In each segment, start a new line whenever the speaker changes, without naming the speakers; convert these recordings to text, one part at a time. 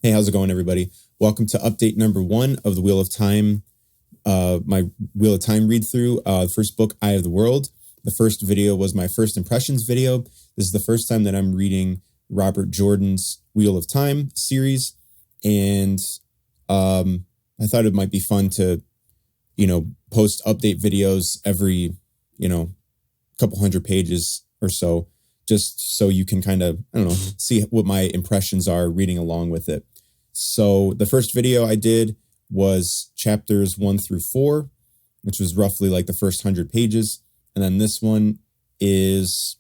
Hey, how's it going, everybody? Welcome to update number 1 of the Wheel of Time, my Wheel of Time read-through, first book, Eye of the World. The first video was my first impressions video. This is the first time that I'm reading Robert Jordan's Wheel of Time series, and I thought it might be fun to, post update videos every, couple hundred pages or so, just so you can kind of, see what my impressions are reading along with it. So the first video I did was chapters 1 through 4, which was roughly like the first 100 pages. And then this one is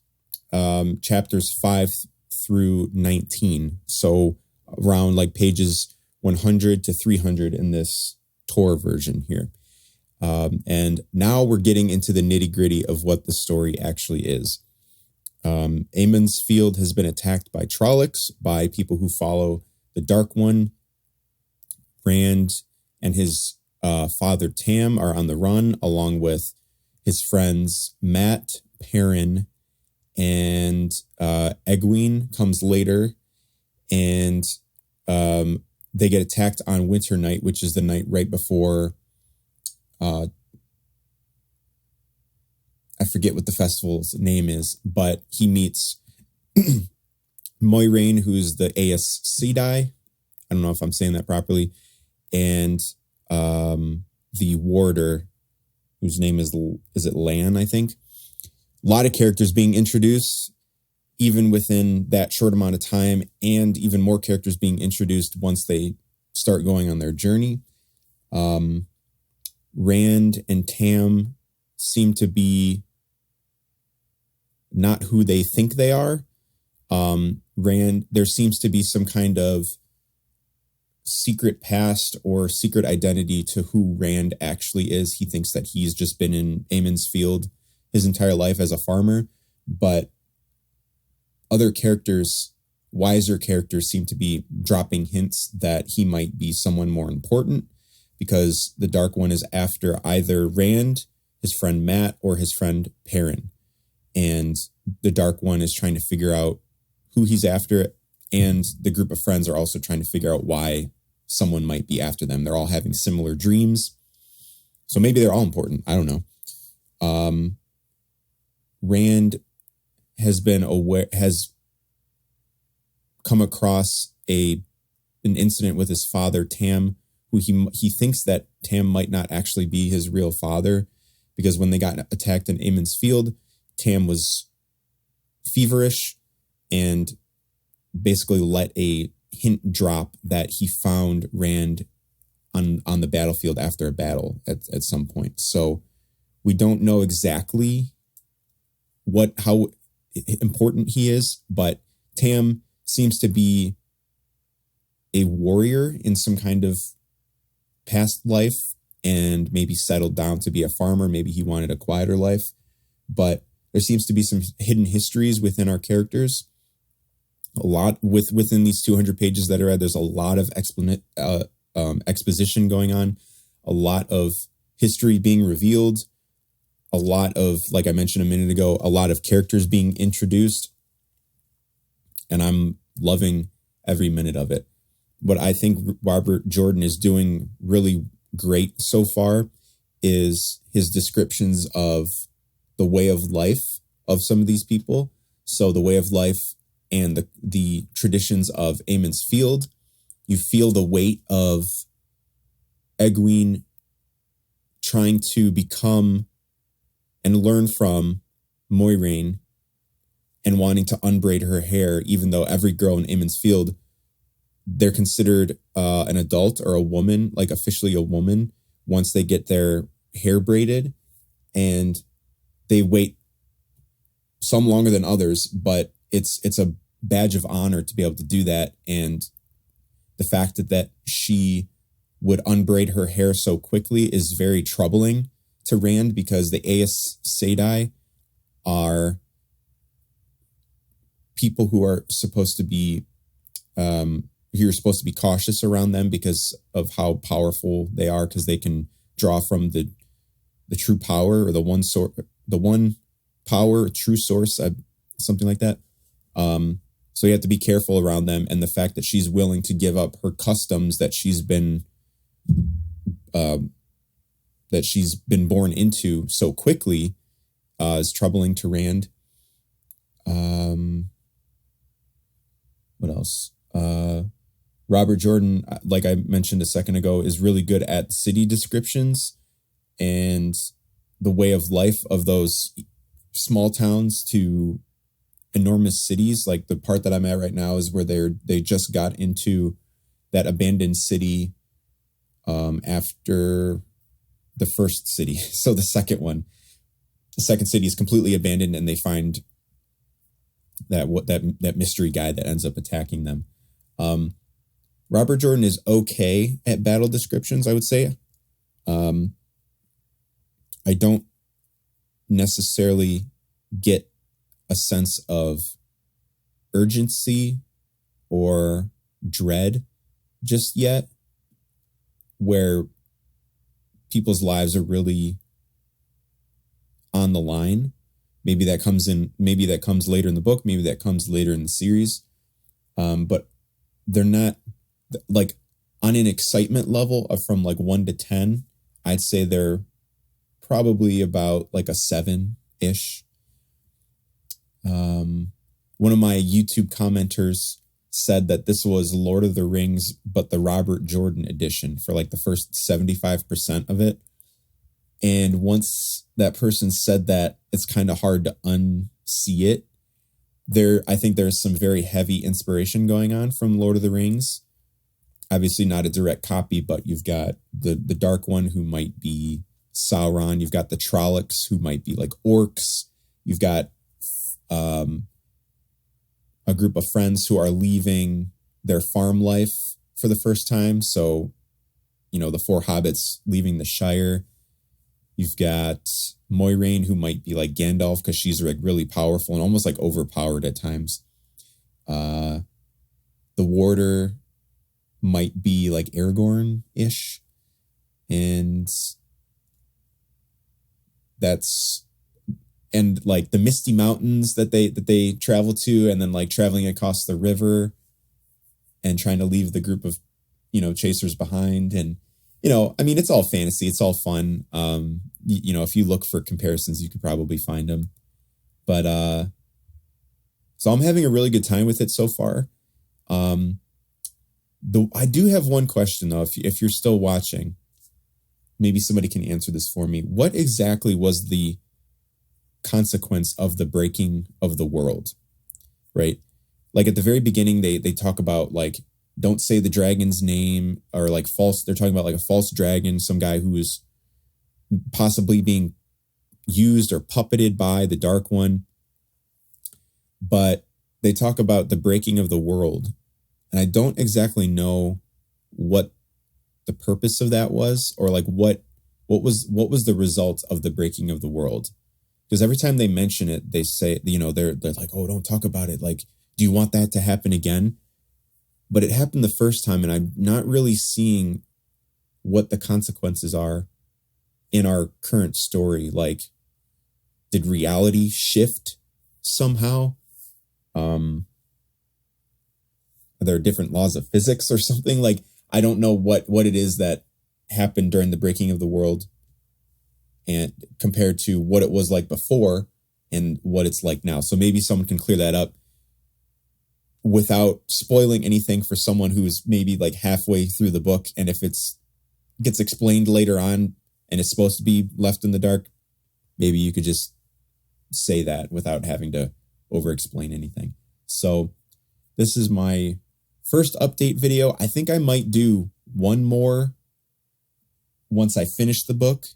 chapters 5 through 19. So around like pages 100 to 300 in this Tor version here. And now we're getting into the nitty gritty of what the story actually is. Amon's Field has been attacked by Trollocs, by people who follow the Dark One. Rand and his father Tam are on the run, along with his friends Mat, Perrin, and Egwene comes later. And they get attacked on Winter Night, which is the night right before... I forget what the festival's name is, but he meets Moiraine, who's the Aes Sedai. I don't know if I'm saying that properly. And the warder, whose name is it Lan, I think? A lot of characters being introduced, even within that short amount of time, and even more characters being introduced once they start going on their journey. Rand and Tam seem to be not who they think they are. Rand, there seems to be some kind of secret past or secret identity to who Rand actually is. He thinks that he's just been in Amon's Field his entire life as a farmer, but other characters, wiser characters, seem to be dropping hints that he might be someone more important, because the Dark One is after either Rand, his friend Mat, or his friend Perrin. And the Dark One is trying to figure out who he's after, and the group of friends are also trying to figure out why someone might be after them. They're all having similar dreams, so maybe they're all important. I don't know. Rand has come across an incident with his father Tam, who he thinks that Tam might not actually be his real father, because when they got attacked in Amon's Field, Tam was feverish and basically let a hint drop that he found Rand on the battlefield after a battle at some point. So we don't know exactly how important he is, but Tam seems to be a warrior in some kind of past life, and maybe settled down to be a farmer. Maybe he wanted a quieter life, but there seems to be some hidden histories within our characters. A lot within these 200 pages that are read. There's a lot of exposition going on, a lot of history being revealed, a lot of, like I mentioned a minute ago, a lot of characters being introduced, and I'm loving every minute of it. What I think Robert Jordan is doing really great so far is his descriptions of the way of life of some of these people. So the way of life and the traditions of Amon's Field. You feel the weight of Egwene trying to become and learn from Moiraine and wanting to unbraid her hair, even though every girl in Amon's Field, they're considered an adult or a woman, like officially a woman, once they get their hair braided. And they wait some longer than others, but it's a badge of honor to be able to do that. And the fact that she would unbraid her hair so quickly is very troubling to Rand, because the Aes Sedai are people who are supposed to be... you're supposed to be cautious around them because of how powerful they are, because they can draw from the true power, or the one power, true source, something like that. So you have to be careful around them. And the fact that she's willing to give up her customs that she's been born into so quickly is troubling to Rand. What else? Robert Jordan, like I mentioned a second ago, is really good at city descriptions and the way of life of those small towns to enormous cities. Like the part that I'm at right now is where they just got into that abandoned city after the first city. So the second city is completely abandoned, and they find that mystery guy that ends up attacking them. Robert Jordan is okay at battle descriptions, I would say. I don't necessarily get a sense of urgency or dread just yet, where people's lives are really on the line. Maybe that comes later in the book, maybe that comes later in the series. But they're not, like, on an excitement level of from like 1 to 10, I'd say they're probably about like a 7-ish. One of my YouTube commenters said that this was Lord of the Rings, but the Robert Jordan edition for like the first 75% of it. And once that person said that, it's kind of hard to unsee it. I think there's some very heavy inspiration going on from Lord of the Rings. Obviously not a direct copy, but you've got the Dark One, who might be Sauron. You've got the Trollocs, who might be like orcs. You've got a group of friends who are leaving their farm life for the first time. So, the 4 hobbits leaving the Shire. You've got Moiraine, who might be like Gandalf because she's like really powerful and almost like overpowered at times. The Warder might be like Aragorn-ish. And like the Misty Mountains that they travel to, and then like traveling across the river and trying to leave the group of, chasers behind. And, it's all fantasy. It's all fun. If you look for comparisons, you could probably find them. But, so I'm having a really good time with it so far. I do have one question though. If you're still watching, maybe somebody can answer this for me. What exactly was the consequence of the breaking of the world? Right? Like at the very beginning, they talk about like, don't say the dragon's name, or like they're talking about like a false dragon, some guy who is possibly being used or puppeted by the Dark One. But they talk about the breaking of the world. And I don't exactly know what the purpose of that was, or like what was the result of the breaking of the world. Because every time they mention it, they say, they're like, oh, don't talk about it. Like, do you want that to happen again? But it happened the first time, and I'm not really seeing what the consequences are in our current story. Like, did reality shift somehow? Are there different laws of physics or something? Like, I don't know what it is that happened during the breaking of the world, and compared to what it was like before and what it's like now. So maybe someone can clear that up without spoiling anything for someone who's maybe like halfway through the book. And if gets explained later on and it's supposed to be left in the dark, maybe you could just say that without having to over explain anything. So this is my first update video. I think I might do one more once I finish the book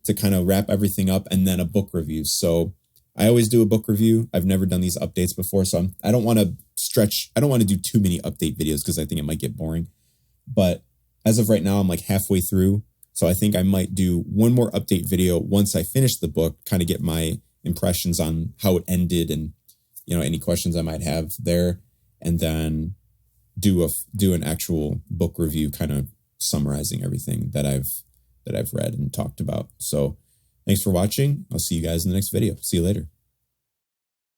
to kind of wrap everything up, and then a book review. So I always do a book review. I've never done these updates before, so I don't want to do too many update videos because I think it might get boring. But as of right now, I'm like halfway through. So I think I might do one more update video once I finish the book, kind of get my impressions on how it ended and, any questions I might have there. And then do an actual book review, kind of summarizing everything that I've read and talked about. So thanks for watching. I'll see you guys in the next video. See you later.